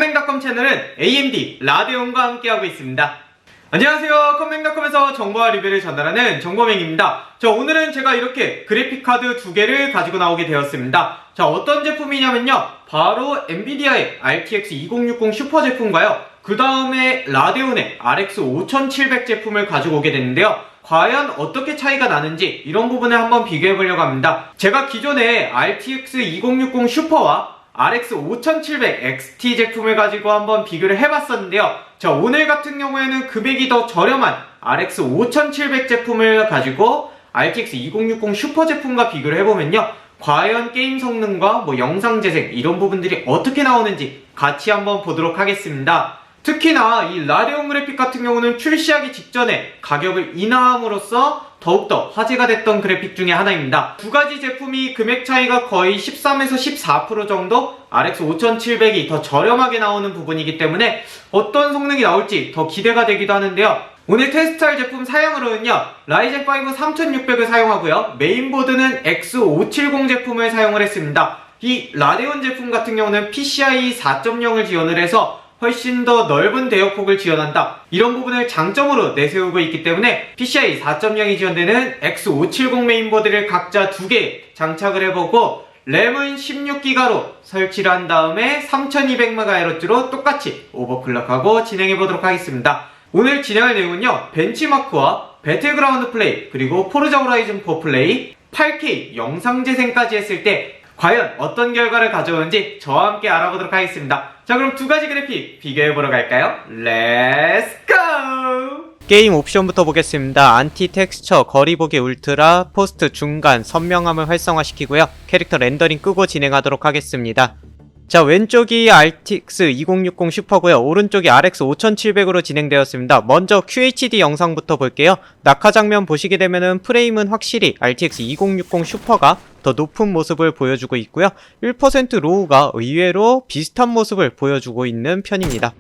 컴맹닷컴 채널은 AMD 라데온과 함께하고 있습니다. 안녕하세요. 컴맹닷컴에서 정보와 리뷰를 전달하는 정보맹입니다. 자, 오늘은 제가 이렇게 그래픽카드 두 개를 가지고 나오게 되었습니다. 자, 어떤 제품이냐면요, 바로 엔비디아의 RTX 2060 슈퍼 제품과요, 그 다음에 라데온의 RX 5700 제품을 가지고 오게 됐는데요. 과연 어떻게 차이가 나는지 이런 부분을 한번 비교해 보려고 합니다. 제가 기존에 RTX 2060 슈퍼와 RX 5700 XT 제품을 가지고 한번 비교를 해봤었는데요. 자, 오늘 같은 경우에는 금액이 더 저렴한 RX 5700 제품을 가지고 RTX 2060 슈퍼 제품과 비교를 해보면요, 과연 게임 성능과 영상 재생 이런 부분들이 어떻게 나오는지 같이 한번 보도록 하겠습니다. 특히나 이 라데온 그래픽 같은 경우는 출시하기 직전에 가격을 인하함으로써 더욱더 화제가 됐던 그래픽 중에 하나입니다. 두 가지 제품이 금액 차이가 거의 13에서 14% 정도 RX 5700이 더 저렴하게 나오는 부분이기 때문에 어떤 성능이 나올지 더 기대가 되기도 하는데요. 오늘 테스트할 제품 사양으로는요, 라이젠 5 3600을 사용하고요, 메인보드는 X570 제품을 사용을 했습니다. 이 라데온 제품 같은 경우는 PCIe 4.0을 지원을 해서 훨씬 더 넓은 대역폭을 지원한다, 이런 부분을 장점으로 내세우고 있기 때문에 PCIe 4.0이 지원되는 X570 메인보드를 각자 두 개 장착을 해보고 램은 16기가로 설치를 한 다음에 3200MHz로 똑같이 오버클럭하고 진행해보도록 하겠습니다. 오늘 진행할 내용은요, 벤치마크와 배틀그라운드 플레이, 그리고 포르자 호라이즌 4 플레이, 8K 영상 재생까지 했을 때 과연 어떤 결과를 가져오는지 저와 함께 알아보도록 하겠습니다. 자, 그럼 두 가지 그래픽 비교해보러 갈까요? 렛츠 고! 게임 옵션부터 보겠습니다. 안티 텍스처, 거리보기 울트라, 포스트 중간, 선명함을 활성화시키고요, 캐릭터 렌더링 끄고 진행하도록 하겠습니다. 자, 왼쪽이 RTX 2060 슈퍼고요, 오른쪽이 RX 5700으로 진행되었습니다. 먼저 QHD 영상부터 볼게요. 낙하 장면 보시게 되면은 프레임은 확실히 RTX 2060 슈퍼가 더 높은 모습을 보여주고 있고요, 1% 로우가 의외로 비슷한 모습을 보여주고 있는 편입니다.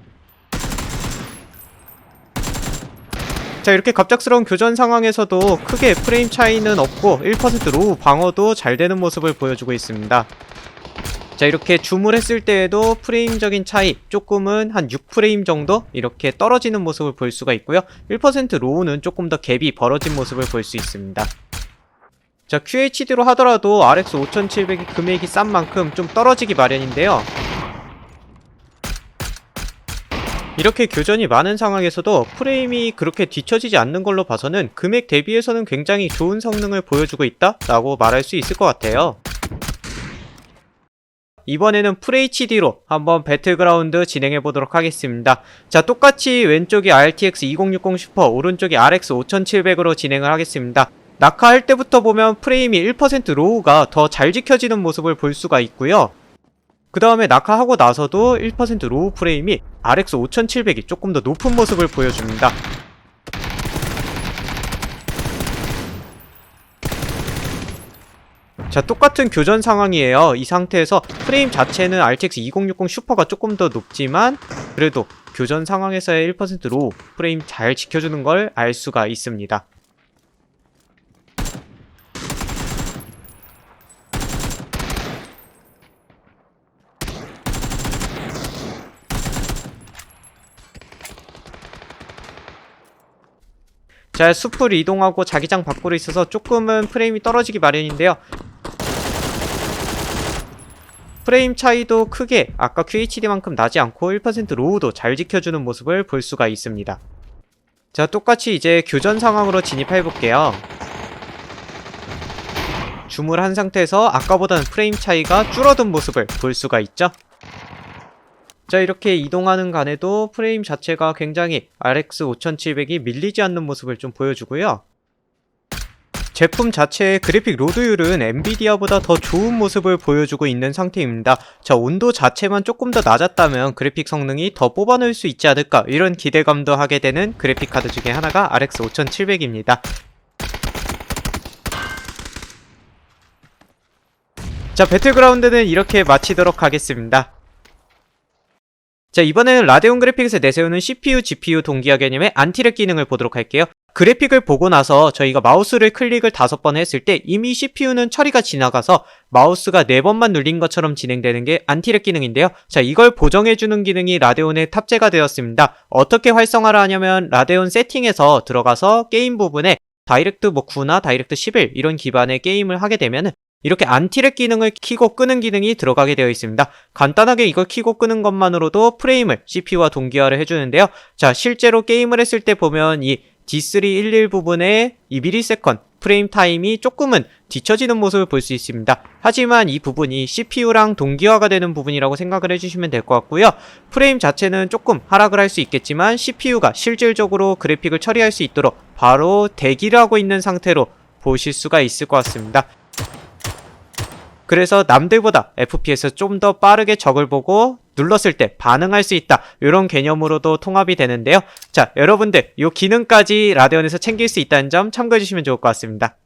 자, 이렇게 갑작스러운 교전 상황에서도 크게 프레임 차이는 없고 1% 로우 방어도 잘 되는 모습을 보여주고 있습니다. 자, 이렇게 줌을 했을 때에도 프레임적인 차이 조금은 한 6프레임 정도 이렇게 떨어지는 모습을 볼 수가 있고요, 1% 로우는 조금 더 갭이 벌어진 모습을 볼 수 있습니다. 자, QHD로 하더라도 RX 5700이 금액이 싼 만큼 좀 떨어지기 마련인데요, 이렇게 교전이 많은 상황에서도 프레임이 그렇게 뒤처지지 않는 걸로 봐서는 금액 대비해서는 굉장히 좋은 성능을 보여주고 있다 라고 말할 수 있을 것 같아요. 이번에는 FHD로 한번 배틀그라운드 진행해보도록 하겠습니다. 자, 똑같이 왼쪽이 RTX 2060 슈퍼, 오른쪽이 RX 5700으로 진행을 하겠습니다. 낙하할 때부터 보면 프레임이 1% 로우가 더 잘 지켜지는 모습을 볼 수가 있고요, 그 다음에 낙하하고 나서도 1% 로우 프레임이 RX 5700이 조금 더 높은 모습을 보여줍니다. 자, 똑같은 교전 상황이에요. 이 상태에서 프레임 자체는 RTX 2060 슈퍼가 조금 더 높지만 그래도 교전 상황에서의 1% 로우 프레임 잘 지켜주는 걸 알 수가 있습니다. 자, 숲을 이동하고 자기장 밖으로 있어서 조금은 프레임이 떨어지기 마련인데요, 프레임 차이도 크게 아까 QHD만큼 나지 않고 1% 로우도 잘 지켜주는 모습을 볼 수가 있습니다. 자, 똑같이 이제 교전 상황으로 진입해볼게요. 줌을 한 상태에서 아까보다는 프레임 차이가 줄어든 모습을 볼 수가 있죠. 자, 이렇게 이동하는 간에도 프레임 자체가 굉장히 RX 5700이 밀리지 않는 모습을 좀 보여주고요, 제품 자체의 그래픽 로드율은 엔비디아보다 더 좋은 모습을 보여주고 있는 상태입니다. 자, 온도 자체만 조금 더 낮았다면 그래픽 성능이 더 뽑아낼 수 있지 않을까, 이런 기대감도 하게 되는 그래픽 카드 중에 하나가 RX 5700입니다. 자, 배틀그라운드는 이렇게 마치도록 하겠습니다. 자, 이번에는 라데온 그래픽에서 내세우는 CPU, GPU 동기화 개념의 안티렉 기능을 보도록 할게요. 그래픽을 보고 나서 저희가 마우스를 클릭을 5번 했을 때 이미 CPU는 처리가 지나가서 마우스가 4번만 눌린 것처럼 진행되는 게 안티렉 기능인데요. 자, 이걸 보정해주는 기능이 라데온에 탑재가 되었습니다. 어떻게 활성화를 하냐면 라데온 세팅에서 들어가서 게임 부분에 다이렉트 9나 다이렉트 11 이런 기반의 게임을 하게 되면 이렇게 안티렉 기능을 켜고 끄는 기능이 들어가게 되어 있습니다. 간단하게 이걸 켜고 끄는 것만으로도 프레임을 CPU와 동기화를 해주는데요. 자, 실제로 게임을 했을 때 보면 이 D311 부분에 2ms 프레임 타임이 조금은 뒤처지는 모습을 볼 수 있습니다. 하지만 이 부분이 CPU랑 동기화가 되는 부분이라고 생각을 해주시면 될 것 같고요. 프레임 자체는 조금 하락을 할 수 있겠지만 CPU가 실질적으로 그래픽을 처리할 수 있도록 바로 대기를 하고 있는 상태로 보실 수가 있을 것 같습니다. 그래서 남들보다 FPS에서 좀 더 빠르게 적을 보고 눌렀을 때 반응할 수 있다, 이런 개념으로도 통합이 되는데요. 자, 여러분들 이 기능까지 라데온에서 챙길 수 있다는 점 참고해 주시면 좋을 것 같습니다.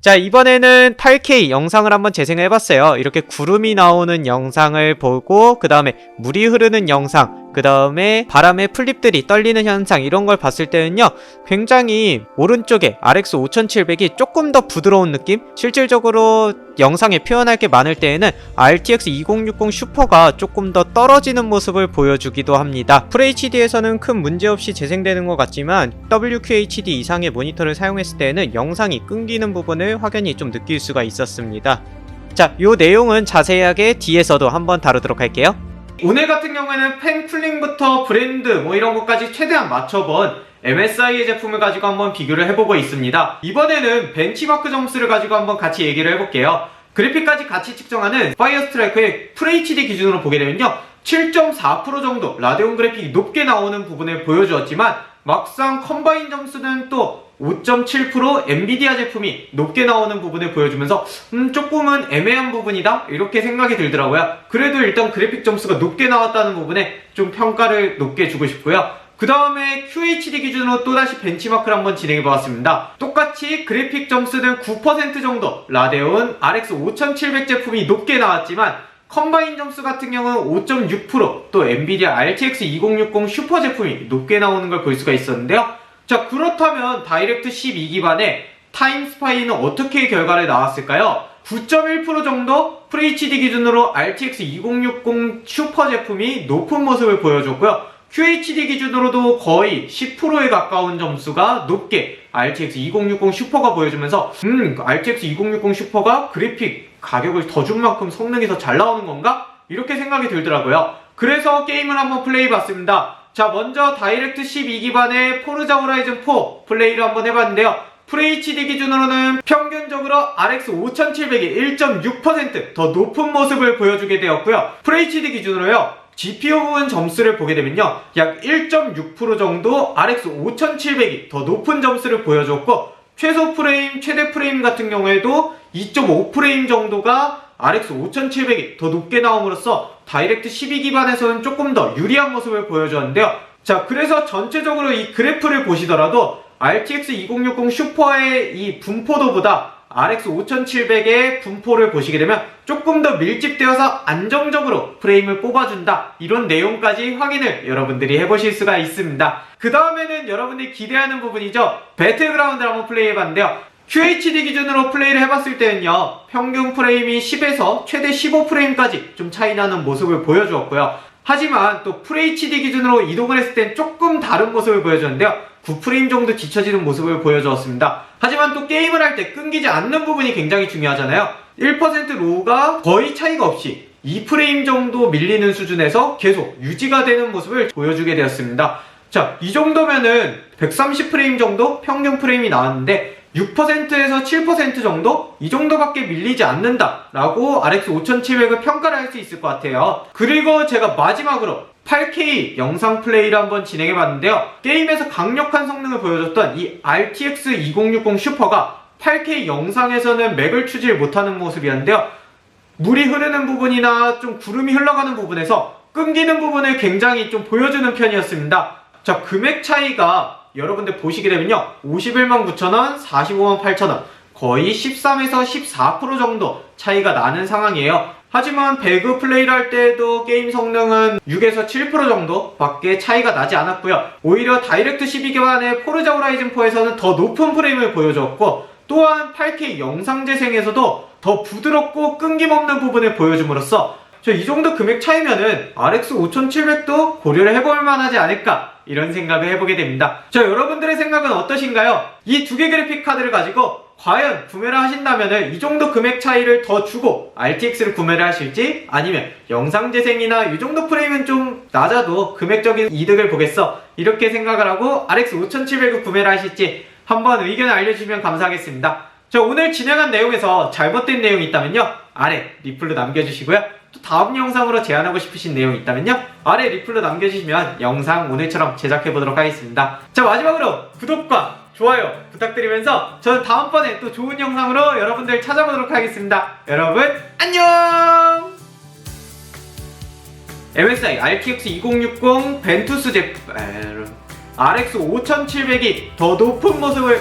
자, 이번에는 8K 영상을 한번 재생을 해봤어요. 이렇게 구름이 나오는 영상을 보고 그 다음에 물이 흐르는 영상, 그 다음에 바람에 풀잎들이 떨리는 현상, 이런 걸 봤을 때는요, 굉장히 오른쪽에 RX 5700이 조금 더 부드러운 느낌? 실질적으로 영상에 표현할 게 많을 때에는 RTX 2060 슈퍼가 조금 더 떨어지는 모습을 보여주기도 합니다. FHD에서는 큰 문제없이 재생되는 것 같지만 WQHD 이상의 모니터를 사용했을 때에는 영상이 끊기는 부분을 확연히 좀 느낄 수가 있었습니다. 자, 요 내용은 자세하게 뒤에서도 한번 다루도록 할게요. 오늘 같은 경우에는 팬 쿨링부터 브랜드 이런 것까지 최대한 맞춰본 MSI의 제품을 가지고 한번 비교를 해보고 있습니다. 이번에는 벤치마크 점수를 가지고 한번 같이 얘기를 해볼게요. 그래픽까지 같이 측정하는 파이어스트라이크의 FHD 기준으로 보게 되면요, 7.4% 정도 라데온 그래픽이 높게 나오는 부분을 보여주었지만 막상 컴바인 점수는 또 5.7% 엔비디아 제품이 높게 나오는 부분을 보여주면서 조금은 애매한 부분이다, 이렇게 생각이 들더라고요. 그래도 일단 그래픽 점수가 높게 나왔다는 부분에 좀 평가를 높게 주고 싶고요. 그 다음에 QHD 기준으로 또다시 벤치마크를 한번 진행해보았습니다. 똑같이 그래픽 점수는 9% 정도 라데온 RX 5700 제품이 높게 나왔지만 컴바인 점수 같은 경우는 5.6%, 또 엔비디아 RTX 2060 슈퍼 제품이 높게 나오는 걸 볼 수가 있었는데요. 자, 그렇다면 다이렉트 12 기반의 타임스파이는 어떻게 결과를 나왔을까요? 9.1% 정도 FHD 기준으로 RTX 2060 슈퍼 제품이 높은 모습을 보여줬고요. QHD 기준으로도 거의 10%에 가까운 점수가 높게 RTX 2060 슈퍼가 보여주면서 RTX 2060 슈퍼가 그래픽 가격을 더 준 만큼 성능이 더 잘 나오는 건가? 이렇게 생각이 들더라고요. 그래서 게임을 한번 플레이해봤습니다. 자, 먼저 다이렉트 12 기반의 포르자 호라이즌 4 플레이를 한번 해봤는데요. FHD 기준으로는 평균적으로 RX 5700이 1.6% 더 높은 모습을 보여주게 되었고요. FHD 기준으로요, GPU 부분 점수를 보게 되면요, 약 1.6% 정도 RX 5700이 더 높은 점수를 보여줬고, 최소 프레임, 최대 프레임 같은 경우에도 2.5프레임 정도가 RX 5700이 더 높게 나옴으로써 다이렉트 12 기반에서는 조금 더 유리한 모습을 보여주었는데요. 자, 그래서 전체적으로 이 그래프를 보시더라도 RTX 2060 슈퍼의 이 분포도보다 RX 5700의 분포를 보시게 되면 조금 더 밀집되어서 안정적으로 프레임을 뽑아준다, 이런 내용까지 확인을 여러분들이 해보실 수가 있습니다. 그 다음에는 여러분들이 기대하는 부분이죠. 배틀그라운드를 한번 플레이해봤는데요. QHD 기준으로 플레이를 해봤을 때는요, 평균 프레임이 10에서 최대 15프레임까지 좀 차이 나는 모습을 보여주었고요. 하지만 또 FHD 기준으로 이동을 했을 땐 조금 다른 모습을 보여줬는데요, 9프레임 정도 뒤처지는 모습을 보여주었습니다. 하지만 또 게임을 할 때 끊기지 않는 부분이 굉장히 중요하잖아요. 1% 로우가 거의 차이가 없이 2프레임 정도 밀리는 수준에서 계속 유지가 되는 모습을 보여주게 되었습니다. 자, 이 정도면은 130프레임 정도 평균 프레임이 나왔는데 6%에서 7% 정도? 이 정도밖에 밀리지 않는다 라고 RX 5700을 평가를 할 수 있을 것 같아요. 그리고 제가 마지막으로 8K 영상 플레이를 한번 진행해봤는데요. 게임에서 강력한 성능을 보여줬던 이 RTX 2060 슈퍼가 8K 영상에서는 맥을 추질 못하는 모습이었는데요. 물이 흐르는 부분이나 좀 구름이 흘러가는 부분에서 끊기는 부분을 굉장히 좀 보여주는 편이었습니다. 자, 금액 차이가 여러분들 보시게 되면요, 519,000원, 458,000원, 거의 13에서 14% 정도 차이가 나는 상황이에요. 하지만 배그 플레이를 할 때도 게임 성능은 6에서 7% 정도 밖에 차이가 나지 않았고요. 오히려 다이렉트 12 기반의 포르자 호라이즌 4에서는 더 높은 프레임을 보여줬고, 또한 8K 영상 재생에서도 더 부드럽고 끊김없는 부분을 보여줌으로써 이 정도 금액 차이면은 RX 5700도 고려를 해볼 만하지 않을까, 이런 생각을 해보게 됩니다. 여러분들의 생각은 어떠신가요? 이 두 개 그래픽 카드를 가지고 과연 구매를 하신다면은 이 정도 금액 차이를 더 주고 RTX를 구매를 하실지, 아니면 영상 재생이나 이 정도 프레임은 좀 낮아도 금액적인 이득을 보겠어, 이렇게 생각을 하고 RX 5700을 구매를 하실지 한번 의견을 알려주시면 감사하겠습니다. 오늘 진행한 내용에서 잘못된 내용이 있다면요, 아래 리플로 남겨주시고요. 또 다음 영상으로 제안하고 싶으신 내용이 있다면요, 아래 리플로 남겨주시면 영상 오늘처럼 제작해보도록 하겠습니다. 마지막으로 구독과 좋아요 부탁드리면서 저는 다음번에 또 좋은 영상으로 여러분들 찾아보도록 하겠습니다. 여러분 안녕! MSI RTX 2060 벤투스 제품 RX 5700이 더 높은 모습을